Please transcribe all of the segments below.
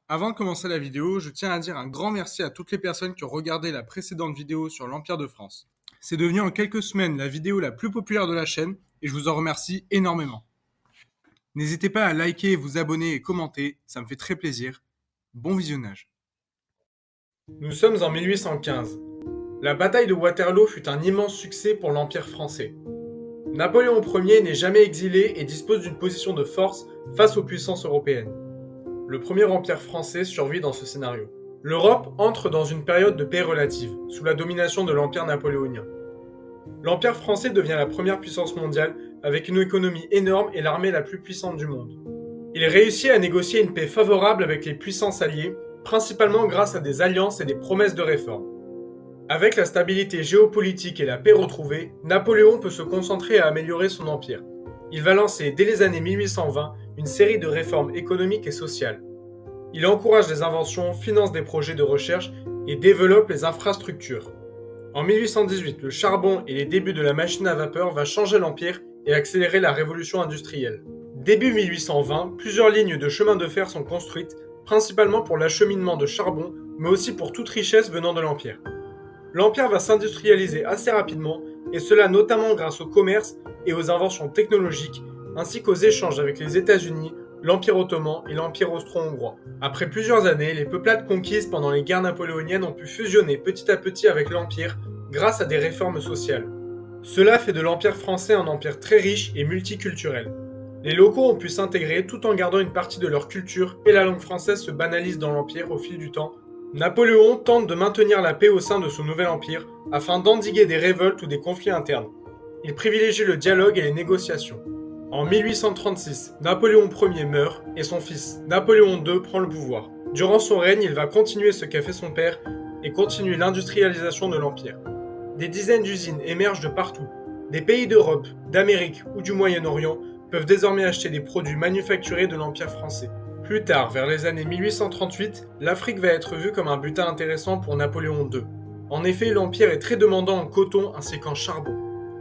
Avant de commencer la vidéo, je tiens à dire un grand merci à toutes les personnes qui ont regardé la précédente vidéo sur l'Empire de France. C'est devenu en quelques semaines la vidéo la plus populaire de la chaîne et je vous en remercie énormément. N'hésitez pas à liker, vous abonner et commenter, ça me fait très plaisir. Bon visionnage. Nous sommes en 1815. La bataille de Waterloo fut un immense succès pour l'Empire français. Napoléon Ier n'est jamais exilé et dispose d'une position de force face aux puissances européennes. Le premier empire français survit dans ce scénario. L'Europe entre dans une période de paix relative, sous la domination de l'empire napoléonien. L'empire français devient la première puissance mondiale, avec une économie énorme et l'armée la plus puissante du monde. Il réussit à négocier une paix favorable avec les puissances alliées, principalement grâce à des alliances et des promesses de réforme. Avec la stabilité géopolitique et la paix retrouvée, Napoléon peut se concentrer à améliorer son empire. Il va lancer dès les années 1820 une série de réformes économiques et sociales. Il encourage les inventions, finance des projets de recherche et développe les infrastructures. En 1818, le charbon et les débuts de la machine à vapeur va changer l'empire et accélérer la révolution industrielle. Début 1820, plusieurs lignes de chemin de fer sont construites, principalement pour l'acheminement de charbon, mais aussi pour toute richesse venant de l'empire. L'empire va s'industrialiser assez rapidement, et cela notamment grâce au commerce et aux inventions technologiques, ainsi qu'aux échanges avec les États-Unis, l'Empire ottoman et l'Empire austro-hongrois. Après plusieurs années, les peuplades conquises pendant les guerres napoléoniennes ont pu fusionner petit à petit avec l'Empire grâce à des réformes sociales. Cela fait de l'Empire français un empire très riche et multiculturel. Les locaux ont pu s'intégrer tout en gardant une partie de leur culture et la langue française se banalise dans l'Empire au fil du temps. Napoléon tente de maintenir la paix au sein de son nouvel empire afin d'endiguer des révoltes ou des conflits internes. Il privilégie le dialogue et les négociations. En 1836, Napoléon Ier meurt et son fils Napoléon II prend le pouvoir. Durant son règne, il va continuer ce qu'a fait son père et continuer l'industrialisation de l'Empire. Des dizaines d'usines émergent de partout. Des pays d'Europe, d'Amérique ou du Moyen-Orient peuvent désormais acheter des produits manufacturés de l'Empire français. Plus tard, vers les années 1838, l'Afrique va être vue comme un butin intéressant pour Napoléon II. En effet, l'Empire est très demandant en coton ainsi qu'en charbon.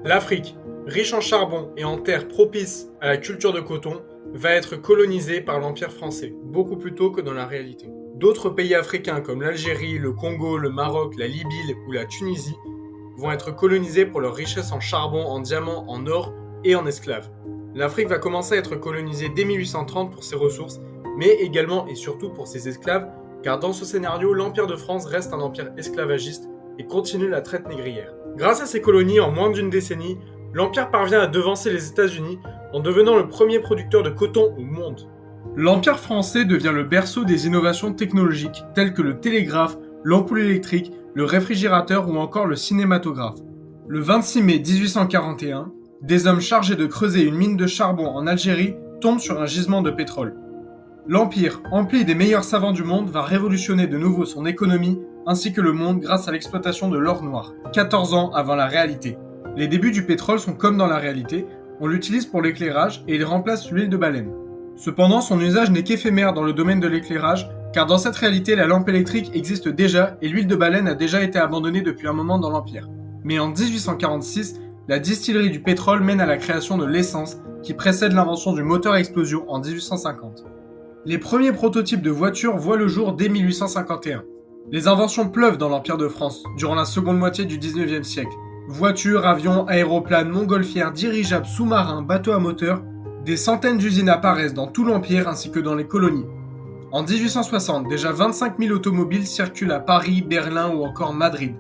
L'Afrique, riche en charbon et en terres propices à la culture de coton, va être colonisée par l'Empire français, beaucoup plus tôt que dans la réalité. D'autres pays africains comme l'Algérie, le Congo, le Maroc, la Libye ou la Tunisie vont être colonisés pour leur richesse en charbon, en diamants, en or et en esclaves. L'Afrique va commencer à être colonisée dès 1830 pour ses ressources, mais également et surtout pour ses esclaves, car dans ce scénario, l'Empire de France reste un empire esclavagiste et continue la traite négrière. Grâce à ces colonies, en moins d'une décennie, l'Empire parvient à devancer les États-Unis en devenant le premier producteur de coton au monde. L'Empire français devient le berceau des innovations technologiques telles que le télégraphe, l'ampoule électrique, le réfrigérateur ou encore le cinématographe. Le 26 mai 1841, des hommes chargés de creuser une mine de charbon en Algérie tombent sur un gisement de pétrole. L'Empire, empli des meilleurs savants du monde, va révolutionner de nouveau son économie ainsi que le monde grâce à l'exploitation de l'or noir, 14 ans avant la réalité. Les débuts du pétrole sont comme dans la réalité, on l'utilise pour l'éclairage et il remplace l'huile de baleine. Cependant, son usage n'est qu'éphémère dans le domaine de l'éclairage, car dans cette réalité, la lampe électrique existe déjà et l'huile de baleine a déjà été abandonnée depuis un moment dans l'Empire. Mais en 1846, la distillerie du pétrole mène à la création de l'essence, qui précède l'invention du moteur à explosion en 1850. Les premiers prototypes de voitures voient le jour dès 1851. Les inventions pleuvent dans l'Empire de France, durant la seconde moitié du 19e siècle. Voitures, avions, aéroplanes, montgolfières, dirigeables, sous-marins, bateaux à moteur, des centaines d'usines apparaissent dans tout l'Empire ainsi que dans les colonies. En 1860, déjà 25 000 automobiles circulent à Paris, Berlin ou encore Madrid.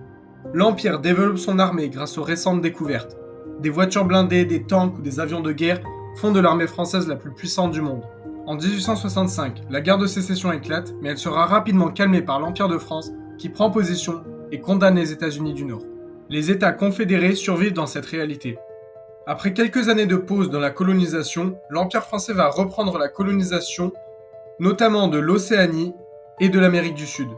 L'Empire développe son armée grâce aux récentes découvertes. Des voitures blindées, des tanks ou des avions de guerre font de l'armée française la plus puissante du monde. En 1865, la guerre de sécession éclate, mais elle sera rapidement calmée par l'Empire de France qui prend position et condamne les États-Unis du Nord. Les États confédérés survivent dans cette réalité. Après quelques années de pause dans la colonisation, l'Empire français va reprendre la colonisation, notamment de l'Océanie et de l'Amérique du Sud.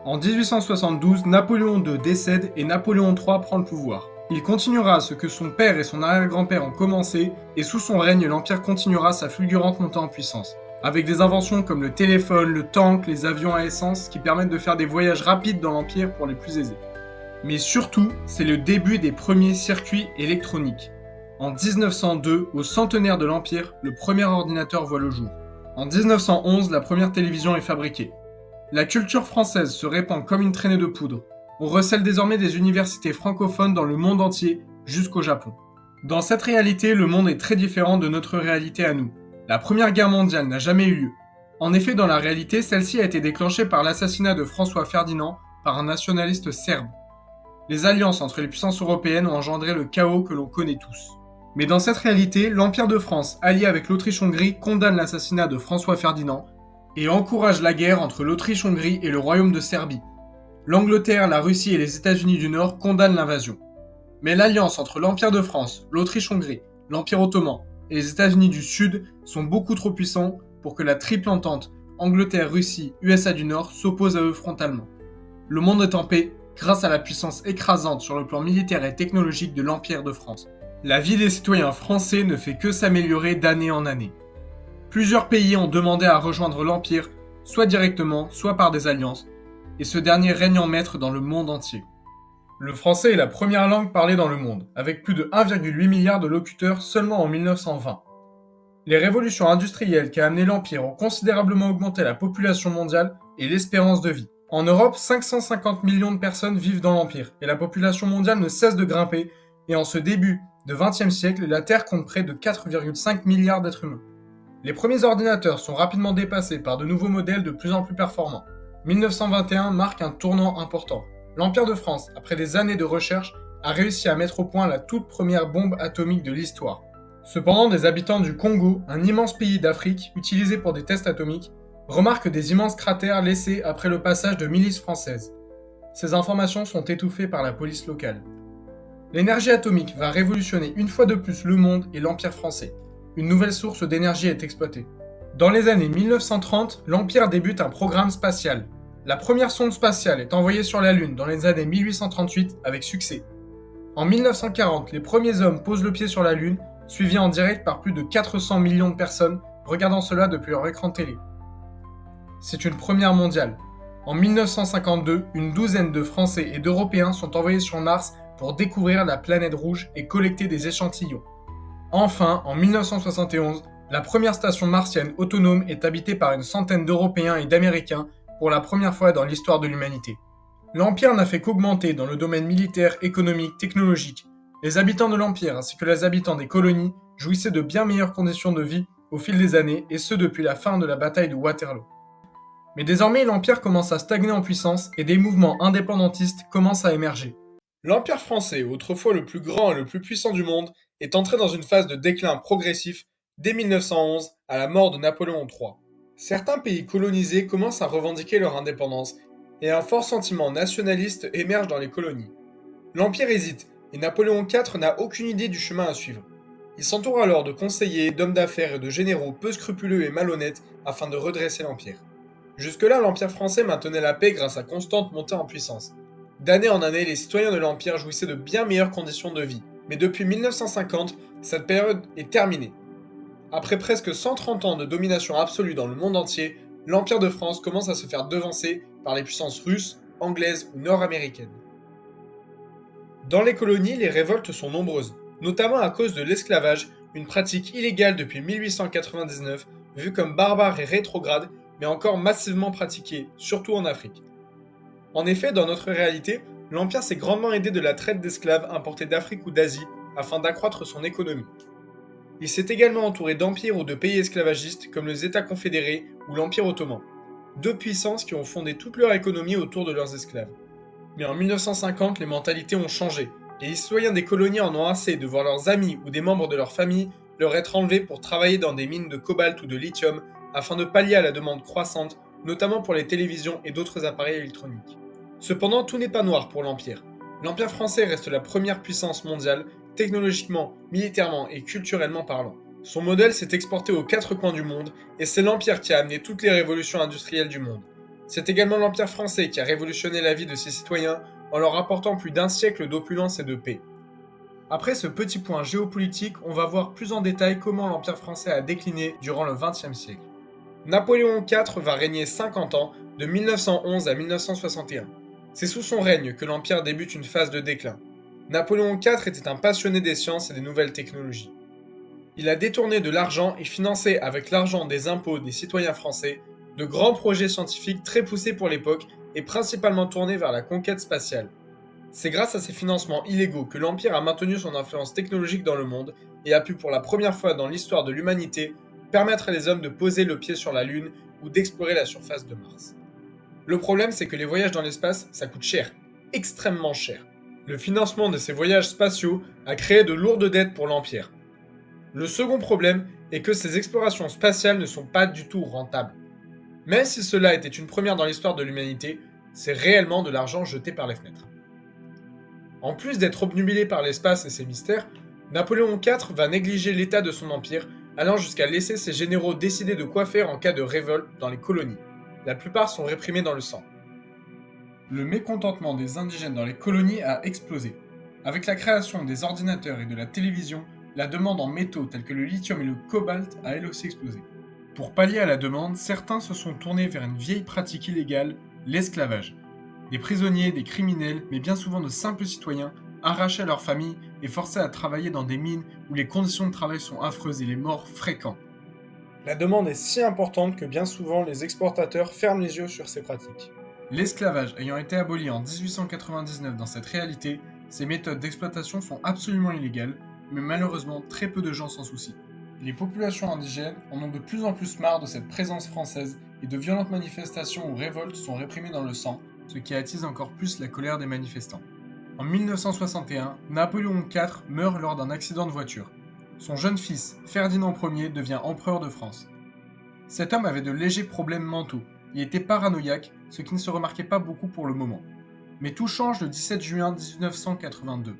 En 1872, Napoléon II décède et Napoléon III prend le pouvoir. Il continuera ce que son père et son arrière-grand-père ont commencé, et sous son règne, l'Empire continuera sa fulgurante montée en puissance. Avec des inventions comme le téléphone, le tank, les avions à essence qui permettent de faire des voyages rapides dans l'Empire pour les plus aisés. Mais surtout, c'est le début des premiers circuits électroniques. En 1902, au centenaire de l'Empire, le premier ordinateur voit le jour. En 1911, la première télévision est fabriquée. La culture française se répand comme une traînée de poudre. On recèle désormais des universités francophones dans le monde entier, jusqu'au Japon. Dans cette réalité, le monde est très différent de notre réalité à nous. La Première Guerre mondiale n'a jamais eu lieu. En effet, dans la réalité, celle-ci a été déclenchée par l'assassinat de François Ferdinand par un nationaliste serbe. Les alliances entre les puissances européennes ont engendré le chaos que l'on connaît tous. Mais dans cette réalité, l'Empire de France, allié avec l'Autriche-Hongrie, condamne l'assassinat de François Ferdinand et encourage la guerre entre l'Autriche-Hongrie et le Royaume de Serbie. L'Angleterre, la Russie et les États-Unis du Nord condamnent l'invasion. Mais l'alliance entre l'Empire de France, l'Autriche-Hongrie, l'Empire ottoman et les États-Unis du Sud sont beaucoup trop puissants pour que la triple entente Angleterre, Russie, USA du Nord s'oppose à eux frontalement. Le monde est en paix grâce à la puissance écrasante sur le plan militaire et technologique de l'Empire de France. La vie des citoyens français ne fait que s'améliorer d'année en année. Plusieurs pays ont demandé à rejoindre l'Empire, soit directement, soit par des alliances, et ce dernier règne en maître dans le monde entier. Le français est la première langue parlée dans le monde, avec plus de 1,8 milliard de locuteurs seulement en 1920. Les révolutions industrielles qui a amené l'Empire ont considérablement augmenté la population mondiale et l'espérance de vie. En Europe, 550 millions de personnes vivent dans l'Empire, et la population mondiale ne cesse de grimper, et en ce début du XXe siècle, la Terre compte près de 4,5 milliards d'êtres humains. Les premiers ordinateurs sont rapidement dépassés par de nouveaux modèles de plus en plus performants. 1921 marque un tournant important. L'Empire de France, après des années de recherche, a réussi à mettre au point la toute première bombe atomique de l'histoire. Cependant, des habitants du Congo, un immense pays d'Afrique utilisé pour des tests atomiques, remarquent des immenses cratères laissés après le passage de milices françaises. Ces informations sont étouffées par la police locale. L'énergie atomique va révolutionner une fois de plus le monde et l'Empire français. Une nouvelle source d'énergie est exploitée. Dans les années 1930, l'Empire débute un programme spatial. La première sonde spatiale est envoyée sur la Lune dans les années 1838 avec succès. En 1940, les premiers hommes posent le pied sur la Lune, suivis en direct par plus de 400 millions de personnes regardant cela depuis leur écran télé. C'est une première mondiale. En 1952, une douzaine de Français et d'Européens sont envoyés sur Mars pour découvrir la planète rouge et collecter des échantillons. Enfin, en 1971, la première station martienne autonome est habitée par une centaine d'Européens et d'Américains pour la première fois dans l'histoire de l'humanité. L'Empire n'a fait qu'augmenter dans le domaine militaire, économique, technologique. Les habitants de l'Empire ainsi que les habitants des colonies jouissaient de bien meilleures conditions de vie au fil des années, et ce depuis la fin de la bataille de Waterloo. Mais désormais, l'Empire commence à stagner en puissance et des mouvements indépendantistes commencent à émerger. L'Empire français, autrefois le plus grand et le plus puissant du monde, est entré dans une phase de déclin progressif dès 1911 à la mort de Napoléon III. Certains pays colonisés commencent à revendiquer leur indépendance et un fort sentiment nationaliste émerge dans les colonies. L'Empire hésite et Napoléon IV n'a aucune idée du chemin à suivre. Il s'entoure alors de conseillers, d'hommes d'affaires et de généraux peu scrupuleux et malhonnêtes afin de redresser l'Empire. Jusque-là, l'Empire français maintenait la paix grâce à constante montée en puissance. D'année en année, les citoyens de l'Empire jouissaient de bien meilleures conditions de vie. Mais depuis 1950, cette période est terminée. Après presque 130 ans de domination absolue dans le monde entier, l'Empire de France commence à se faire devancer par les puissances russes, anglaises ou nord-américaines. Dans les colonies, les révoltes sont nombreuses, notamment à cause de l'esclavage, une pratique illégale depuis 1899, vue comme barbare et rétrograde, mais encore massivement pratiquée, surtout en Afrique. En effet, dans notre réalité, l'Empire s'est grandement aidé de la traite d'esclaves importés d'Afrique ou d'Asie afin d'accroître son économie. Il s'est également entouré d'empires ou de pays esclavagistes comme les États confédérés ou l'Empire ottoman, deux puissances qui ont fondé toute leur économie autour de leurs esclaves. Mais en 1950, les mentalités ont changé, et les citoyens des colonies en ont assez de voir leurs amis ou des membres de leur famille leur être enlevés pour travailler dans des mines de cobalt ou de lithium afin de pallier à la demande croissante, notamment pour les télévisions et d'autres appareils électroniques. Cependant, tout n'est pas noir pour l'Empire. L'Empire français reste la première puissance mondiale, technologiquement, militairement et culturellement parlant. Son modèle s'est exporté aux quatre coins du monde, et c'est l'Empire qui a amené toutes les révolutions industrielles du monde. C'est également l'Empire français qui a révolutionné la vie de ses citoyens en leur apportant plus d'un siècle d'opulence et de paix. Après ce petit point géopolitique, on va voir plus en détail comment l'Empire français a décliné durant le XXe siècle. Napoléon IV va régner 50 ans, de 1911 à 1961. C'est sous son règne que l'Empire débute une phase de déclin. Napoléon IV était un passionné des sciences et des nouvelles technologies. Il a détourné de l'argent et financé avec l'argent des impôts des citoyens français de grands projets scientifiques très poussés pour l'époque et principalement tournés vers la conquête spatiale. C'est grâce à ces financements illégaux que l'Empire a maintenu son influence technologique dans le monde et a pu pour la première fois dans l'histoire de l'humanité permettre à les hommes de poser le pied sur la Lune ou d'explorer la surface de Mars. Le problème, c'est que les voyages dans l'espace, ça coûte cher, extrêmement cher. Le financement de ces voyages spatiaux a créé de lourdes dettes pour l'Empire. Le second problème est que ces explorations spatiales ne sont pas du tout rentables. Même si cela était une première dans l'histoire de l'humanité, c'est réellement de l'argent jeté par les fenêtres. En plus d'être obnubilé par l'espace et ses mystères, Napoléon IV va négliger l'état de son empire, allant jusqu'à laisser ses généraux décider de quoi faire en cas de révolte dans les colonies. La plupart sont réprimés dans le sang. Le mécontentement des indigènes dans les colonies a explosé. Avec la création des ordinateurs et de la télévision, la demande en métaux tels que le lithium et le cobalt a elle aussi explosé. Pour pallier à la demande, certains se sont tournés vers une vieille pratique illégale, l'esclavage. Des prisonniers, des criminels, mais bien souvent de simples citoyens, arrachés à leur famille et forcés à travailler dans des mines où les conditions de travail sont affreuses et les morts fréquents. La demande est si importante que bien souvent les exportateurs ferment les yeux sur ces pratiques. L'esclavage ayant été aboli en 1899 dans cette réalité, ces méthodes d'exploitation sont absolument illégales, mais malheureusement très peu de gens s'en soucient. Les populations indigènes en ont de plus en plus marre de cette présence française et de violentes manifestations ou révoltes sont réprimées dans le sang, ce qui attise encore plus la colère des manifestants. En 1961, Napoléon IV meurt lors d'un accident de voiture. Son jeune fils, Ferdinand Ier, devient empereur de France. Cet homme avait de légers problèmes mentaux. Il était paranoïaque, ce qui ne se remarquait pas beaucoup pour le moment. Mais tout change le 17 juin 1982.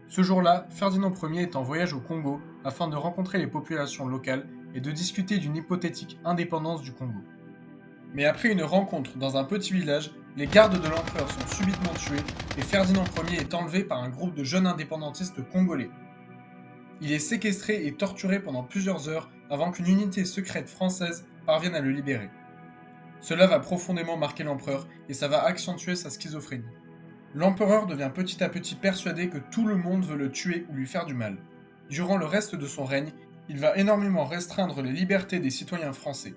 Ce jour-là, Ferdinand Ier est en voyage au Congo afin de rencontrer les populations locales et de discuter d'une hypothétique indépendance du Congo. Mais après une rencontre dans un petit village, les gardes de l'empereur sont subitement tués et Ferdinand Ier est enlevé par un groupe de jeunes indépendantistes congolais. Il est séquestré et torturé pendant plusieurs heures avant qu'une unité secrète française parvienne à le libérer. Cela va profondément marquer l'empereur et ça va accentuer sa schizophrénie. L'empereur devient petit à petit persuadé que tout le monde veut le tuer ou lui faire du mal. Durant le reste de son règne, il va énormément restreindre les libertés des citoyens français.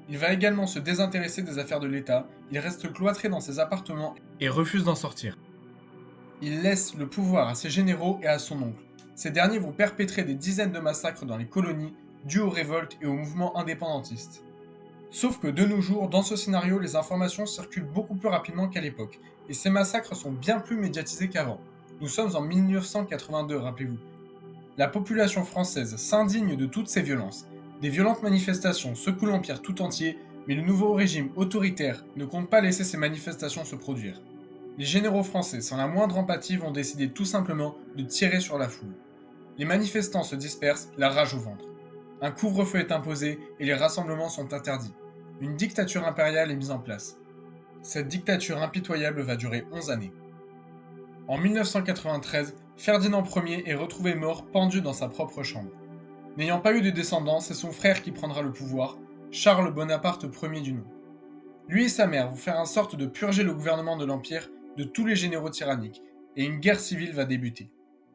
Il va également se désintéresser des affaires de l'État, il reste cloîtré dans ses appartements et refuse d'en sortir. Il laisse le pouvoir à ses généraux et à son oncle. Ces derniers vont perpétrer des dizaines de massacres dans les colonies, dus aux révoltes et aux mouvements indépendantistes. Sauf que de nos jours, dans ce scénario, les informations circulent beaucoup plus rapidement qu'à l'époque, et ces massacres sont bien plus médiatisés qu'avant. Nous sommes en 1982, rappelez-vous. La population française s'indigne de toutes ces violences. Des violentes manifestations secouent l'Empire tout entier, mais le nouveau régime autoritaire ne compte pas laisser ces manifestations se produire. Les généraux français, sans la moindre empathie, vont décider tout simplement de tirer sur la foule. Les manifestants se dispersent, la rage au ventre. Un couvre-feu est imposé et les rassemblements sont interdits. Une dictature impériale est mise en place. Cette dictature impitoyable va durer 11 années. En 1993, Ferdinand Ier est retrouvé mort pendu dans sa propre chambre. N'ayant pas eu de descendants, c'est son frère qui prendra le pouvoir, Charles Bonaparte Ier du nom. Lui et sa mère vont faire en sorte de purger le gouvernement de l'Empire de tous les généraux tyranniques, et une guerre civile va débuter.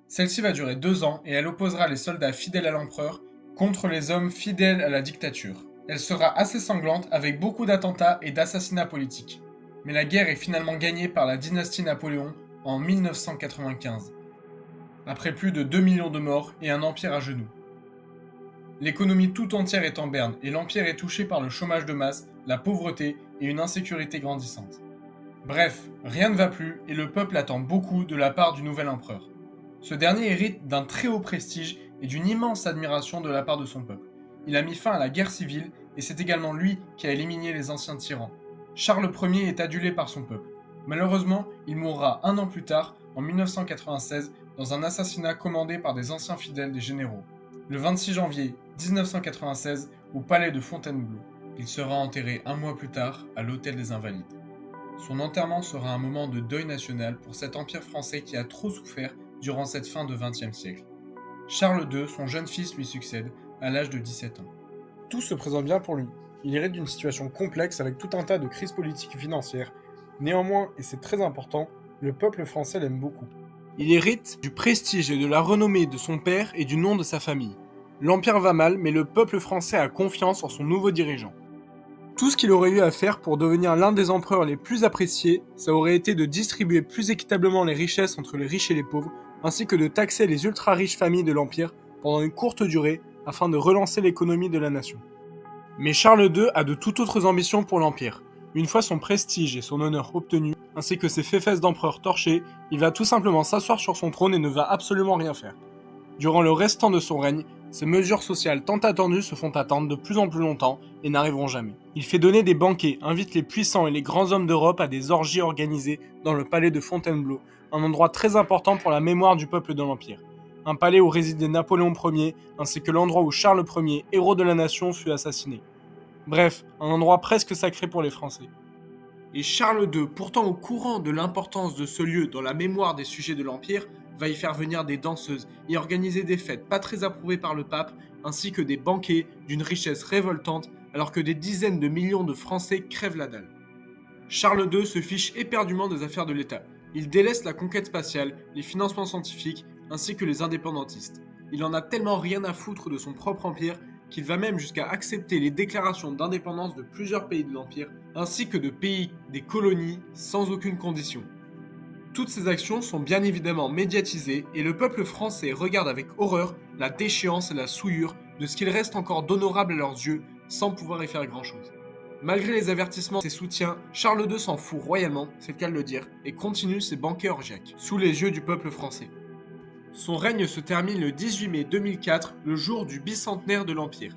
Celle-ci va durer 2 ans et elle opposera les soldats fidèles à l'empereur contre les hommes fidèles à la dictature. Elle sera assez sanglante avec beaucoup d'attentats et d'assassinats politiques. Mais la guerre est finalement gagnée par la dynastie Napoléon en 1995, après plus de 2 millions de morts et un empire à genoux. L'économie tout entière est en berne et l'empire est touché par le chômage de masse, la pauvreté et une insécurité grandissante. Bref, rien ne va plus et le peuple attend beaucoup de la part du nouvel empereur. Ce dernier hérite d'un très haut prestige et d'une immense admiration de la part de son peuple. Il a mis fin à la guerre civile et c'est également lui qui a éliminé les anciens tyrans. Charles Ier est adulé par son peuple. Malheureusement, il mourra 1 an plus tard, en 1996, dans un assassinat commandé par des anciens fidèles des généraux. Le 26 janvier 1996, au palais de Fontainebleau. Il sera enterré 1 mois plus tard à l'Hôtel des Invalides. Son enterrement sera un moment de deuil national pour cet empire français qui a trop souffert durant cette fin de XXe siècle. Charles II, son jeune fils, lui succède à l'âge de 17 ans. Tout se présente bien pour lui. Il hérite d'une situation complexe avec tout un tas de crises politiques et financières. Néanmoins, et c'est très important, le peuple français l'aime beaucoup. Il hérite du prestige et de la renommée de son père et du nom de sa famille. L'Empire va mal, mais le peuple français a confiance en son nouveau dirigeant. Tout ce qu'il aurait eu à faire pour devenir l'un des empereurs les plus appréciés, ça aurait été de distribuer plus équitablement les richesses entre les riches et les pauvres, ainsi que de taxer les ultra-riches familles de l'Empire pendant une courte durée afin de relancer l'économie de la nation. Mais Charles II a de tout autres ambitions pour l'Empire. Une fois son prestige et son honneur obtenus, ainsi que ses fesses d'empereur torchées, il va tout simplement s'asseoir sur son trône et ne va absolument rien faire. Durant le restant de son règne, ces mesures sociales tant attendues se font attendre de plus en plus longtemps et n'arriveront jamais. Il fait donner des banquets, invite les puissants et les grands hommes d'Europe à des orgies organisées dans le palais de Fontainebleau, un endroit très important pour la mémoire du peuple de l'Empire. Un palais où résidait Napoléon Ier, ainsi que l'endroit où Charles Ier, héros de la nation, fut assassiné. Bref, un endroit presque sacré pour les Français. Et Charles II, pourtant au courant de l'importance de ce lieu dans la mémoire des sujets de l'Empire, va y faire venir des danseuses et organiser des fêtes pas très approuvées par le pape, ainsi que des banquets d'une richesse révoltante, alors que des dizaines de millions de Français crèvent la dalle. Charles II se fiche éperdument des affaires de l'État. Il délaisse la conquête spatiale, les financements scientifiques, ainsi que les indépendantistes. Il en a tellement rien à foutre de son propre empire qu'il va même jusqu'à accepter les déclarations d'indépendance de plusieurs pays de l'Empire, ainsi que de pays des colonies, sans aucune condition. Toutes ces actions sont bien évidemment médiatisées et le peuple français regarde avec horreur la déchéance et la souillure de ce qu'il reste encore d'honorable à leurs yeux sans pouvoir y faire grand-chose. Malgré les avertissements et ses soutiens, Charles II s'en fout royalement, c'est le cas de le dire, et continue ses banquets orgiaques, sous les yeux du peuple français. Son règne se termine le 18 mai 2004, le jour du bicentenaire de l'Empire.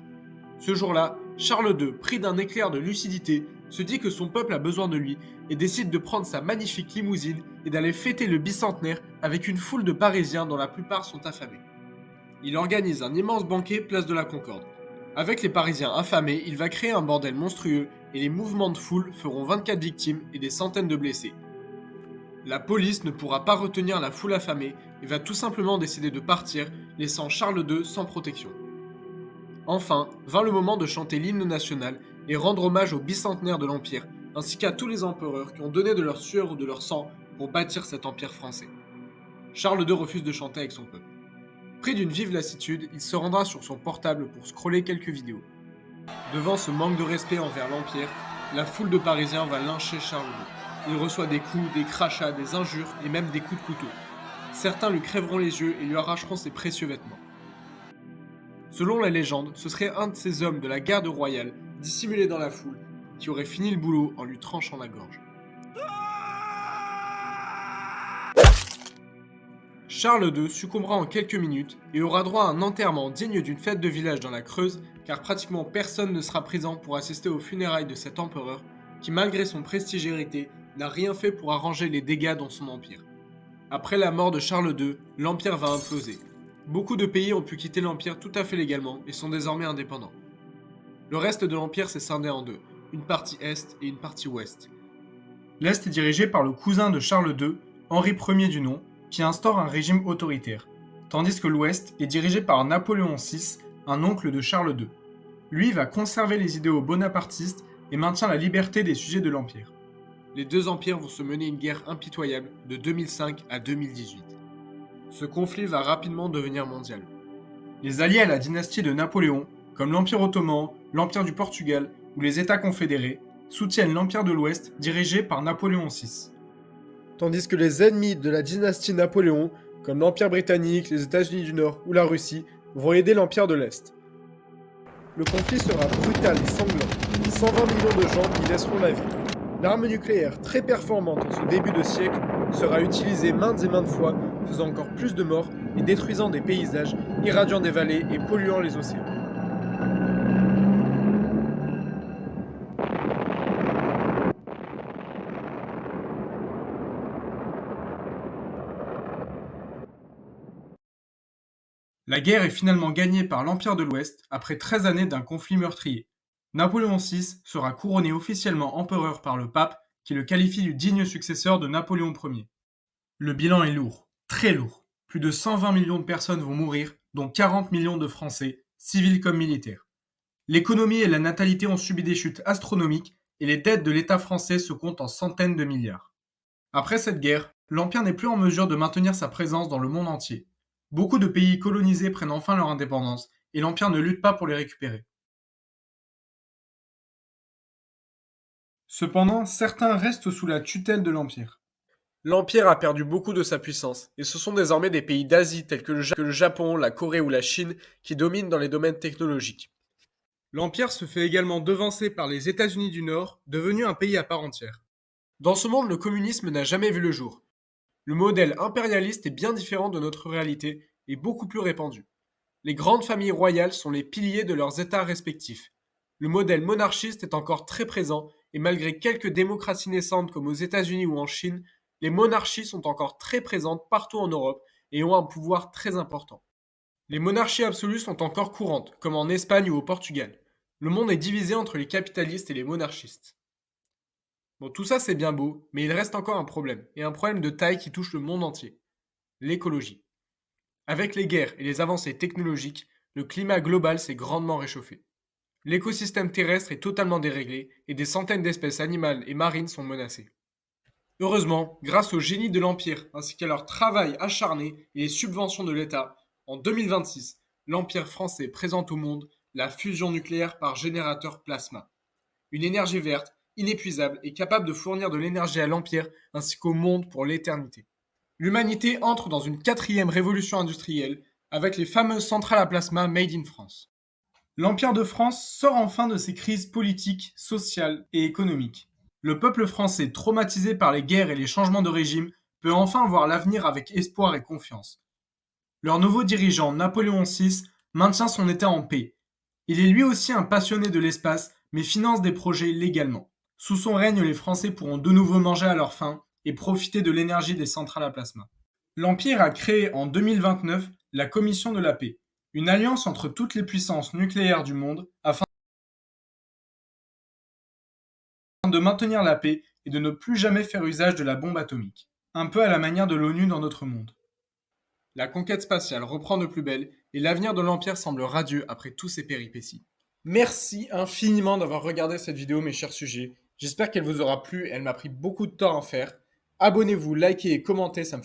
Ce jour-là, Charles II, pris d'un éclair de lucidité, se dit que son peuple a besoin de lui et décide de prendre sa magnifique limousine et d'aller fêter le bicentenaire avec une foule de Parisiens dont la plupart sont affamés. Il organise un immense banquet place de la Concorde. Avec les Parisiens affamés, il va créer un bordel monstrueux et les mouvements de foule feront 24 victimes et des centaines de blessés. La police ne pourra pas retenir la foule affamée et va tout simplement décider de partir, laissant Charles II sans protection. Enfin, vint le moment de chanter l'hymne national et rendre hommage au bicentenaire de l'Empire, ainsi qu'à tous les empereurs qui ont donné de leur sueur ou de leur sang pour bâtir cet empire français. Charles II refuse de chanter avec son peuple. Pris d'une vive lassitude, il se rendra sur son portable pour scroller quelques vidéos. Devant ce manque de respect envers l'Empire, la foule de Parisiens va lyncher Charles II. Il reçoit des coups, des crachats, des injures et même des coups de couteau. Certains lui crèveront les yeux et lui arracheront ses précieux vêtements. Selon la légende, ce serait un de ces hommes de la garde royale, dissimulé dans la foule, qui aurait fini le boulot en lui tranchant la gorge. Charles II succombera en quelques minutes et aura droit à un enterrement digne d'une fête de village dans la Creuse, car pratiquement personne ne sera présent pour assister aux funérailles de cet empereur, qui malgré son prestige hérité, n'a rien fait pour arranger les dégâts dans son empire. Après la mort de Charles II, l'empire va imploser. Beaucoup de pays ont pu quitter l'Empire tout à fait légalement et sont désormais indépendants. Le reste de l'Empire s'est scindé en deux, une partie Est et une partie Ouest. L'Est est dirigé par le cousin de Charles II, Henri Ier du nom, qui instaure un régime autoritaire, tandis que l'Ouest est dirigé par Napoléon VI, un oncle de Charles II. Lui va conserver les idéaux bonapartistes et maintient la liberté des sujets de l'Empire. Les deux empires vont se mener une guerre impitoyable de 2005 à 2018. Ce conflit va rapidement devenir mondial. Les alliés à la dynastie de Napoléon, comme l'Empire ottoman, l'Empire du Portugal ou les États confédérés, soutiennent l'Empire de l'Ouest dirigé par Napoléon VI. Tandis que les ennemis de la dynastie Napoléon, comme l'Empire britannique, les États-Unis du Nord ou la Russie, vont aider l'Empire de l'Est. Le conflit sera brutal et sanglant. 120 millions de gens y laisseront la vie. L'arme nucléaire, très performante en ce début de siècle, sera utilisée maintes et maintes fois, faisant encore plus de morts et détruisant des paysages, irradiant des vallées et polluant les océans. La guerre est finalement gagnée par l'Empire de l'Ouest après 13 années d'un conflit meurtrier. Napoléon VI sera couronné officiellement empereur par le pape qui le qualifie du digne successeur de Napoléon Ier. Le bilan est lourd, très lourd. Plus de 120 millions de personnes vont mourir, dont 40 millions de Français, civils comme militaires. L'économie et la natalité ont subi des chutes astronomiques et les dettes de l'État français se comptent en centaines de milliards. Après cette guerre, L'Empire n'est plus en mesure de maintenir sa présence dans le monde entier. Beaucoup de pays colonisés prennent enfin leur indépendance, et l'Empire ne lutte pas pour les récupérer. Cependant, certains restent sous la tutelle de l'Empire. L'Empire a perdu beaucoup de sa puissance, et ce sont désormais des pays d'Asie tels que le Japon, la Corée ou la Chine qui dominent dans les domaines technologiques. L'Empire se fait également devancer par les États-Unis du Nord, devenus un pays à part entière. Dans ce monde, le communisme n'a jamais vu le jour. Le modèle impérialiste est bien différent de notre réalité et beaucoup plus répandu. Les grandes familles royales sont les piliers de leurs États respectifs. Le modèle monarchiste est encore très présent et malgré quelques démocraties naissantes comme aux États-Unis ou en Chine, les monarchies sont encore très présentes partout en Europe et ont un pouvoir très important. Les monarchies absolues sont encore courantes, comme en Espagne ou au Portugal. Le monde est divisé entre les capitalistes et les monarchistes. Bon, tout ça c'est bien beau, mais il reste encore un problème, et un problème de taille qui touche le monde entier. L'écologie. Avec les guerres et les avancées technologiques, le climat global s'est grandement réchauffé. L'écosystème terrestre est totalement déréglé et des centaines d'espèces animales et marines sont menacées. Heureusement, grâce au génie de l'Empire ainsi qu'à leur travail acharné et les subventions de l'État, en 2026, l'Empire français présente au monde la fusion nucléaire par générateur plasma. Une énergie verte, inépuisable et capable de fournir de l'énergie à l'Empire ainsi qu'au monde pour l'éternité. L'humanité entre dans une quatrième révolution industrielle avec les fameuses centrales à plasma made in France. L'Empire de France sort enfin de ses crises politiques, sociales et économiques. Le peuple français, traumatisé par les guerres et les changements de régime, peut enfin voir l'avenir avec espoir et confiance. Leur nouveau dirigeant, Napoléon VI, maintient son État en paix. Il est lui aussi un passionné de l'espace, mais finance des projets légalement. Sous son règne, les Français pourront de nouveau manger à leur faim et profiter de l'énergie des centrales à plasma. L'Empire a créé en 2029 la Commission de la paix, une alliance entre toutes les puissances nucléaires du monde afin de maintenir la paix et de ne plus jamais faire usage de la bombe atomique. Un peu à la manière de l'ONU dans notre monde. La conquête spatiale reprend de plus belle et l'avenir de l'Empire semble radieux après tous ces péripéties. Merci infiniment d'avoir regardé cette vidéo, mes chers sujets. J'espère qu'elle vous aura plu, elle m'a pris beaucoup de temps à faire. Abonnez-vous, likez et commentez, ça me fait